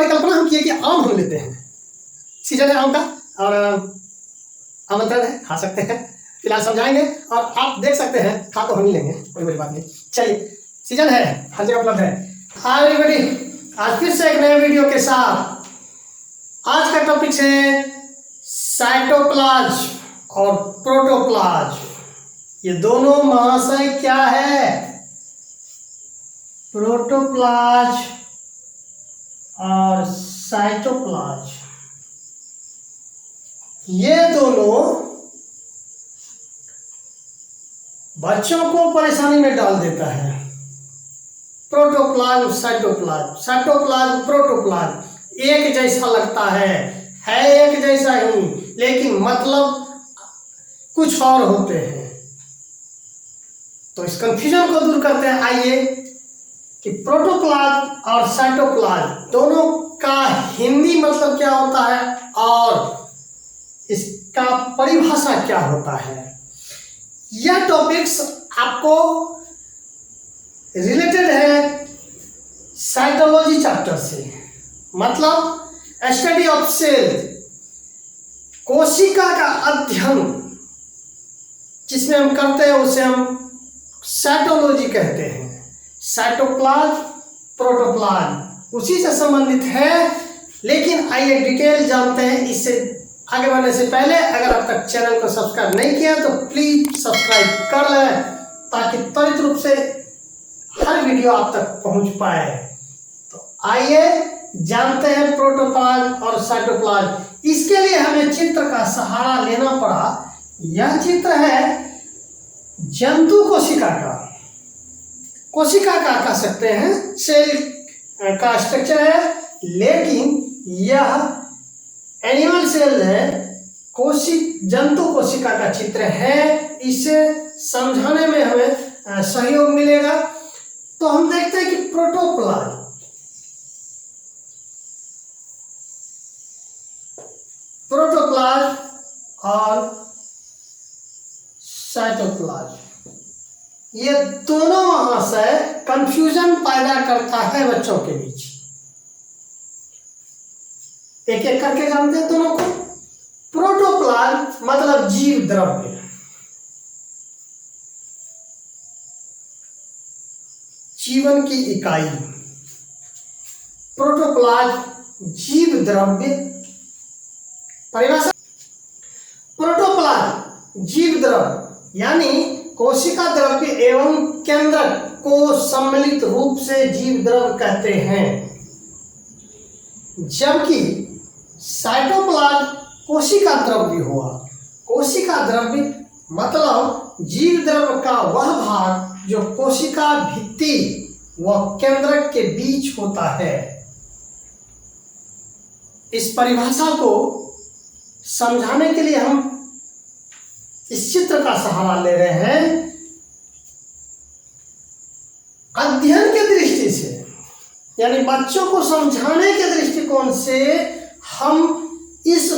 परिकल्पना हम किए कि आम हम लेते हैं, सीजन है आम का और आमंत्रण है, खा सकते हैं। फिलहाल समझाएंगे और आप देख सकते हैं, खा तो हम ही लेंगे, कोई बड़ी बात नहीं। चलिए, सीजन है, हर जगह उपलब्ध है। हाय एवरीबॉडी, आज फिर से एक नए वीडियो के साथ। आज का टॉपिक है साइटोप्लाज्म और प्रोटोप्लाज्म। ये दोनों महाशय क्या है? प्रोटोप्लाज्म और साइटोप्लाज्म, ये दोनों बच्चों को परेशानी में डाल देता है। प्रोटोप्लाज्म, साइटोप्लाज्म, साइटोप्लाज्म, प्रोटोप्लाज्म एक जैसा लगता है एक जैसा ही, लेकिन मतलब कुछ और होते हैं। तो इस कंफ्यूजन को दूर करते हैं। आइए कि प्रोटोप्लाज्म और साइटोप्लाज्म दोनों का हिंदी मतलब क्या होता है और इसका परिभाषा क्या होता है। यह टॉपिक्स आपको रिलेटेड है साइटोलॉजी चैप्टर से, मतलब स्टडी ऑफ सेल, कोशिका का अध्ययन जिसमें हम करते हैं उसे हम साइटोलॉजी कहते हैं। साइटोप्लाज्म, प्रोटोप्लाज्म उसी से संबंधित है। लेकिन आइए डिटेल जानते हैं। इससे आगे बढ़ने से पहले अगर अब तक चैनल को सब्सक्राइब नहीं किया तो प्लीज सब्सक्राइब कर लें, ताकि त्वरित रूप से हर वीडियो आप तक पहुंच पाए। तो आइए जानते हैं प्रोटोप्लाज्म और साइटोप्लाज्म। इसके लिए हमें चित्र का सहारा लेना पड़ा। यह चित्र है जंतु कोशिका का। कोशिका का कह सकते हैं, सेल का स्ट्रक्चर है, लेकिन यह एनिमल सेल है, जंतु कोशिका का चित्र है। इसे समझाने में हमें सहयोग मिलेगा। तो हम देखते हैं कि प्रोटोप्लाज्म, और साइटोप्लाज्म, ये दोनों महाशय कंफ्यूजन पैदा करता है बच्चों के बीच। एक एक करके जानते हैं दोनों को। प्रोटोप्लाज्म मतलब जीव द्रव्य, जीवन की इकाई। प्रोटोप्लाज्म जीव द्रव्य। परिभाषा, प्रोटोप्लाज्म जीव द्रव्य यानी कोशिका द्रव्य एवं केंद्रक को सम्मिलित रूप से जीव द्रव्य कहते हैं, जबकि साइटोप्लाज्म कोशिका द्रव्य हुआ। कोशिका द्रव्य मतलब जीव द्रव्य का वह भाग जो कोशिका भित्ति व केंद्रक के बीच होता है। इस परिभाषा को समझाने के लिए हम इस चित्र का सहारा ले रहे हैं। अध्ययन के दृष्टि से यानी बच्चों को समझाने के दृष्टिकोण से हम इस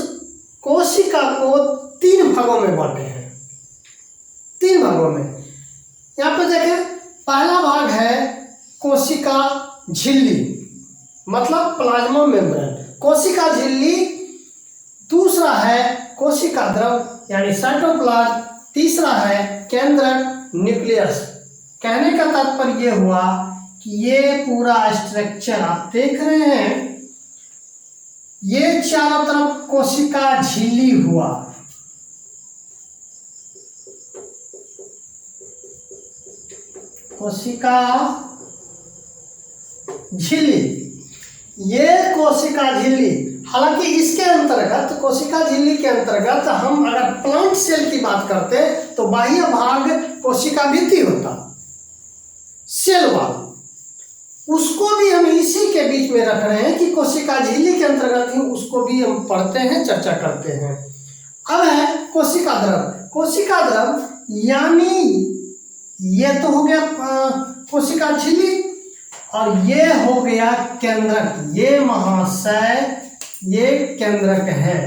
कोशिका को 3 भागों में बांटे हैं। 3 भागों में। यहाँ पे देखें, पहला भाग है कोशिका झिल्ली, मतलब प्लाज्मा मेम्ब्रेन, कोशिका झिल्ली। दूसरा है कोशिका द्रव यानी साइटोप्लाज्म। तीसरा है केंद्रक, न्यूक्लियस। कहने का तात्पर्य यह हुआ कि ये पूरा स्ट्रक्चर आप देख रहे हैं, ये चारों तरफ कोशिका झिल्ली हुआ। कोशिका झिल्ली, ये कोशिका झिल्ली। हालांकि इसके अंतर्गत, कोशिका झिल्ली के अंतर्गत हम अगर प्लांट सेल की बात करते तो बाह्य भाग कोशिका भित्ति होता, सेल वाल, उसको भी हम इसी के बीच में रख रहे हैं कि कोशिका झिल्ली के अंतर्गत ही उसको भी हम पढ़ते हैं, चर्चा करते हैं। अब है कोशिका द्रव। कोशिका द्रव यानी ये तो हो गया कोशिका झिल्ली और ये हो गया केंद्रक। ये महाशय ये केंद्रक है,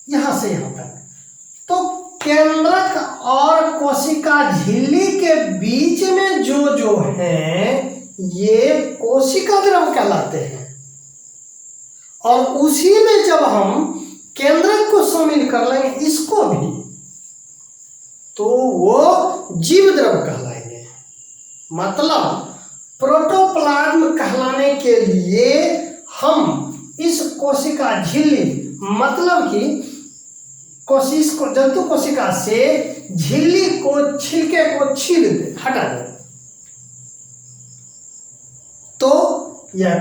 यहां से यहां तक। तो केंद्रक और कोशिका झिल्ली के बीच में जो है ये कोशिका द्रव कहलाते हैं। और उसी में जब हम केंद्रक को शामिल कर लेंगे इसको भी, तो वो जीव द्रव कहलाएंगे। मतलब प्रोटोप्लाज्म कहलाने के लिए हम इस कोशिका झिल्ली, मतलब कि कोशिश को, जंतु कोशिका से झिल्ली को, छिलके को छील दे, हटा दे, तो यह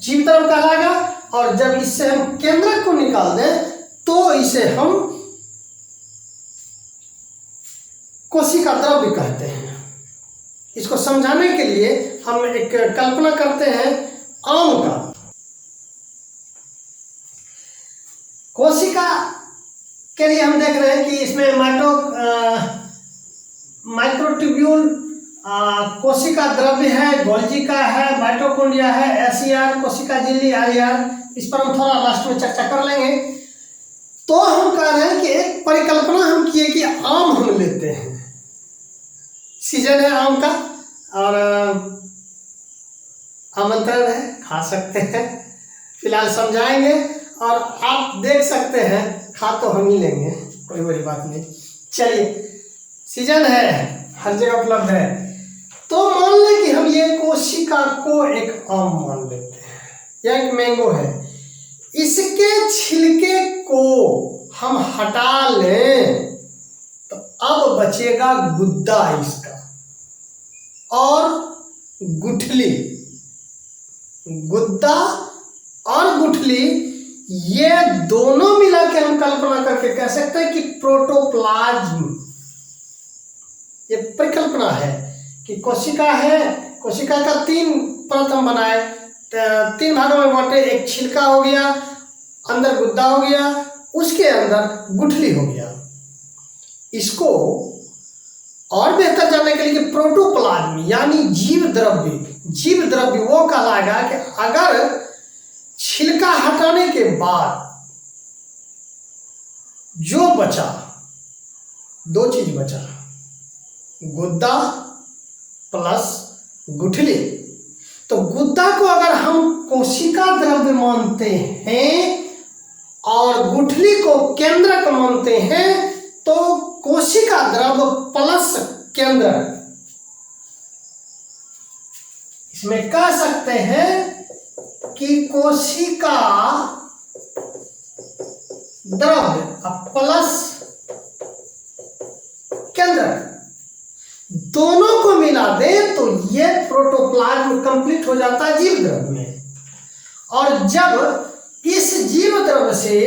जीव द्रव कहलाएगा। और जब इससे हम केंद्रक को निकाल दें तो इसे हम कोशिका द्रव भी कहते हैं। इसको समझाने के लिए हम एक कल्पना करते हैं आम का। कोशिका के लिए हम देख रहे हैं कि इसमें माइक्रोट्यूब्यूल कोशिका द्रव्य है, गोल्जी का है, माइटोकॉन्ड्रिया है, एसीआर, कोशिका झिल्ली, आईआर। इस पर हम थोड़ा लास्ट में चर्चा कर लेंगे। तो हम कह रहे हैं कि एक परिकल्पना हम किए कि आम हम लेते हैं, सीजन है आम का और आमंत्रण है, खा सकते हैं। फिलहाल समझाएंगे और आप देख सकते हैं, खा तो हम ही लेंगे, कोई बड़ी बात नहीं। चलिए, सीजन है, हर जगह उपलब्ध है। तो मान लें कि हम ये कोशिका को एक आम मान लेते हैं या एक मैंगो है, इसके छिलके को हम हटा लें तो अब बचेगा गुद्दा इसका और गुठली। गुद्दा और गुठली ये दोनों मिला के हम कल्पना करके कह सकते हैं कि प्रोटोप्लाज्म। ये परिकल्पना है कि कोशिका है, कोशिका का 3 परत हम बनाए, 3 भागों में बांटे। एक छिलका हो गया, अंदर गुद्दा हो गया, उसके अंदर गुठली हो गया। इसको और बेहतर जानने के लिए कि प्रोटोप्लाज्म यानी जीव द्रव्य वो कहलाएगा कि अगर छिलका हटाने के बाद जो बचा, 2 चीज बचा, गुद्दा प्लस गुठली। तो गुद्दा को अगर हम कोशिका द्रव्य मानते हैं और गुठली को केंद्रक मानते हैं तो कोशिका द्रव्य प्लस केंद्रक, इसमें कह सकते हैं कि कोशिका द्रव्य प्लस केंद्रक दोनों को मिला दे तो यह प्रोटोप्लाज्म कंप्लीट हो जाता है जीव द्रव्य में। और जब इस जीव द्रव्य से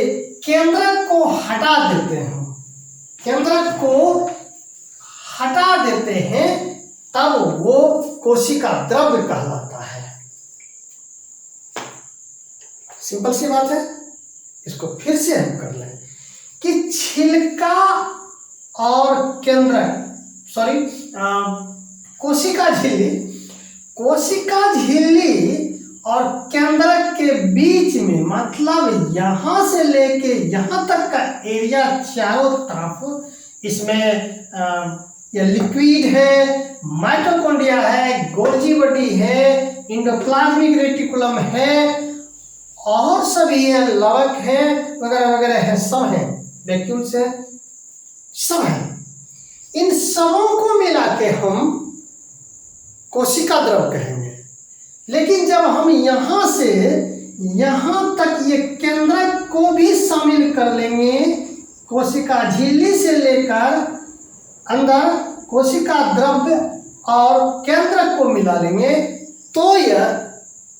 केंद्रक को हटा देते हैं, तब वो कोशिका द्रव्य कहलाता है। सिंपल सी बात है। इसको फिर से हम कर लें कि छिलका और केंद्रक, कोशिका झिल्ली और केंद्रक के बीच में, मतलब यहां से लेके यहां तक का एरिया चारों तरफ, इसमें ये लिक्विड है, माइटोकॉन्ड्रिया है, गोल्जी बॉडी है, एंडोप्लाज्मिक रेटिकुलम है और सभी है, लवक है, वगैरह वगैरह है, सब है, वैक्यूल्स है, सब है। इन सबों को मिला के हम कोशिका द्रव कहेंगे। लेकिन जब हम यहां से यहां तक ये केंद्रक को भी शामिल कर लेंगे, कोशिका झिल्ली से लेकर अंदर कोशिका द्रव्य और केंद्रक को मिला लेंगे, तो यह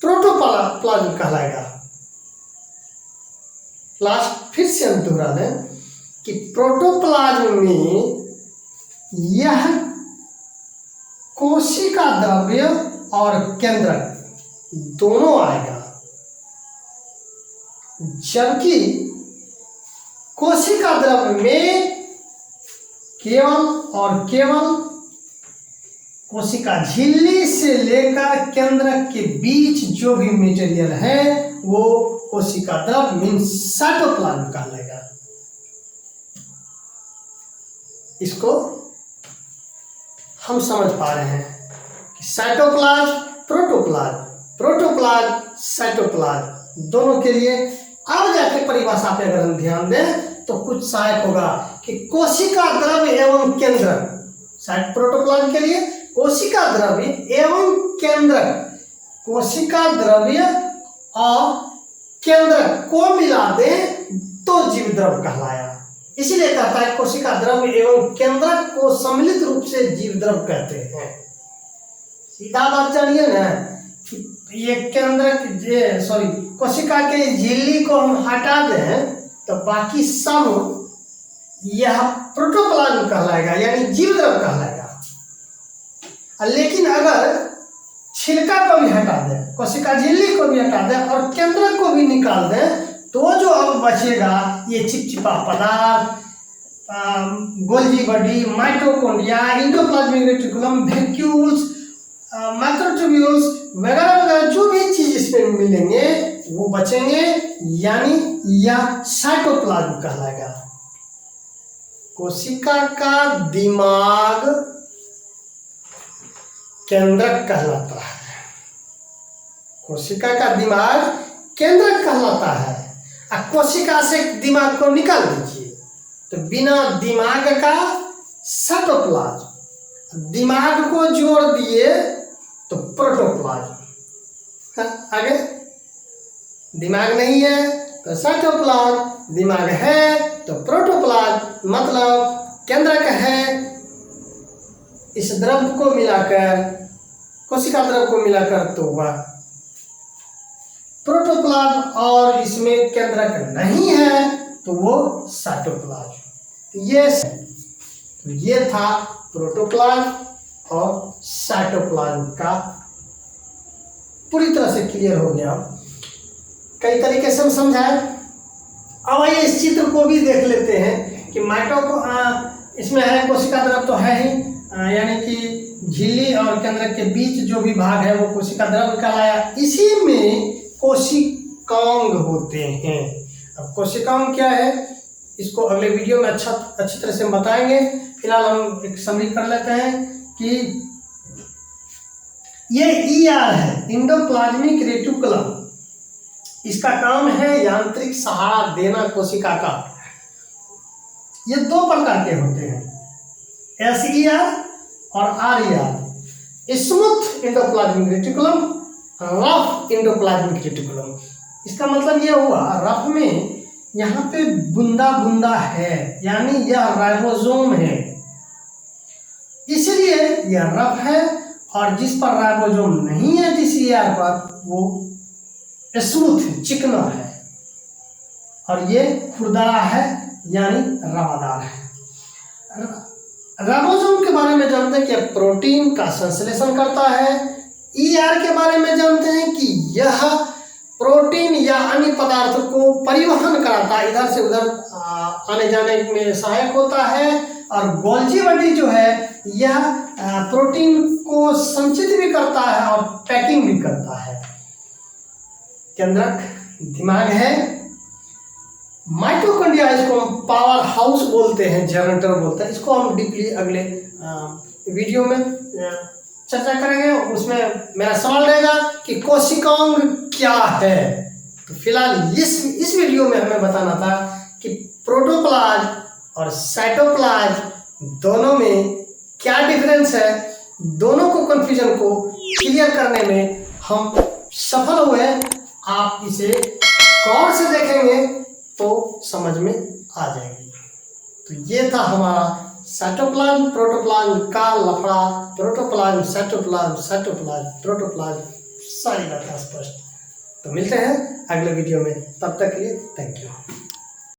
प्रोटोप्लाज्म कहलाएगा। लास्ट फिर से हम दोहरा दें कि प्रोटोप्लाज्म में यह कोशिका द्रव्य और केंद्रक दोनों आएगा, जबकि कोशिका द्रव्य में केवल और केवल कोशिका झिल्ली से लेकर केंद्रक के बीच जो भी मटेरियल है वो कोशिका द्रव्य मीन्स साइटोप्लाज्म कहलाएगा। इसको हम समझ पा रहे हैं कि साइटोप्लाज्म प्रोटोप्लाज्म, प्रोटोप्लाज्म, साइटोप्लाज्म, दोनों के लिए अब जाके परिभाषा पे अगर हम ध्यान दें तो कुछ सहायक होगा कि कोशिका द्रव्य एवं केंद्रक, साइट प्रोटोप्लाज्म के लिए कोशिका द्रव्य एवं केंद्रक, कोशिका द्रव्य और केंद्रक को मिला दे तो जीव द्रव्य कहलाया। इसीलिए कहता है कोशिका द्रव्य एवं केंद्रक को सम्मिलित रूप से जीव द्रव्य कहते हैं। सीधा बात जानिए ना कि ये केंद्रक सॉरी कोशिका के झिल्ली को हम हटा दें तो बाकी सब यह प्रोटोप्लाज्म कहलाएगा, यानी जीव द्रव्य कहलाएगा। लेकिन अगर छिलका को भी हटा दें, कोशिका झिल्ली को भी हटा दें और केंद्रक को भी निकाल दें तो जो अब बचेगा ये चिपचिपा पदार्थ, Golgi body, mitochondria, endoplasmic reticulum, vacuoles, microtubules वगैरह वगैरह जो भी चीज इसमें मिलेंगे वो बचेंगे, यानी यह साइटोप्लाज्म कहलाएगा। कोशिका का दिमाग केंद्रक कहलाता है, कोशिका का दिमाग केंद्रक कहलाता है। अब कोशिका से दिमाग को निकाल दीजिए तो बिना दिमाग का साइटोप्लाज्म, दिमाग को जोड़ दिए तो प्रोटोप्लाज्म। आगे दिमाग नहीं है तो साइटोप्लाज्म, दिमाग है तो प्रोटोप्लाज्म, मतलब केंद्रक है। इस द्रव्य को मिलाकर, कोशिका द्रव्य को मिलाकर तो वह प्रोटोप्लाज्म, और इसमें केंद्रक नहीं है तो वो साइटोप्लाज्म। ये था प्रोटोप्लाज्म और साइटोप्लाज्म का पूरी तरह से क्लियर हो गया। कई तरीके से हम समझाए। अब आइए इस चित्र को भी देख लेते हैं कि इसमें है कोशिका द्रव्य तो है ही, यानी कि झिल्ली और केंद्रक के बीच जो भी भाग है वो कोशिका द्रव्य कहलाया। इसी में कोशिकांग होते हैं। अब कोशिकांग क्या है इसको अगले वीडियो में अच्छी तरह से बताएंगे। फिलहाल हम एक समरी कर लेते हैं कि ये ER है, एंडोप्लाज्मिक रेटिकुलम। इसका काम है यांत्रिक सहारा देना कोशिका का। ये दो प्रकार के होते हैं, SER और RER। Smooth endoplasmic reticulum, rough endoplasmic reticulum. इसका मतलब यह हुआ रफ में यहाँ पे बूंदा बूंदा है, यानी यह राइबोसोम है, इसलिए यह रफ है। और जिस पर राइबोसोम नहीं है, जिस ER पर, वो स्मूथ है, चिकना है, और ये खुरदरा है यानी रवादार है। राइबोसोम के बारे में जानते हैं कि प्रोटीन का संश्लेषण करता है। ER के बारे में जानते हैं कि यह प्रोटीन या अन्य पदार्थों को परिवहन कराता है, इधर से उधर आने जाने में सहायक होता है। और गोल्जी बॉडी जो है यह प्रोटीन को संचित भी करता है और पैकिंग भी करता है। केंद्रक दिमाग है। माइटोकॉन्ड्रिया, इसको हम पावर हाउस बोलते हैं, जनरेटर बोलते हैं। इसको हम डीपली अगले वीडियो में चर्चा करेंगे। उसमें मेरा सवाल रहेगा कि कोशिकांग क्या है। तो फिलहाल इस वीडियो में हमें बताना था कि प्रोटोप्लाज्म और साइटोप्लाज्म दोनों में क्या डिफरेंस है। दोनों को कंफ्यूजन को क्लियर करने में हम सफल हुए। आप इसे गौर से देखेंगे तो समझ में आ जाएगी। तो ये था हमारा साइटोप्लाज्म प्रोटोप्लाज्म का लफड़ा। प्रोटोप्लाज्म साइटोप्लाज्म, साइटोप्लाज्म प्रोटोप्लाज्म, सारी बातें स्पष्ट। तो मिलते हैं अगले वीडियो में, तब तक के लिए थैंक यू।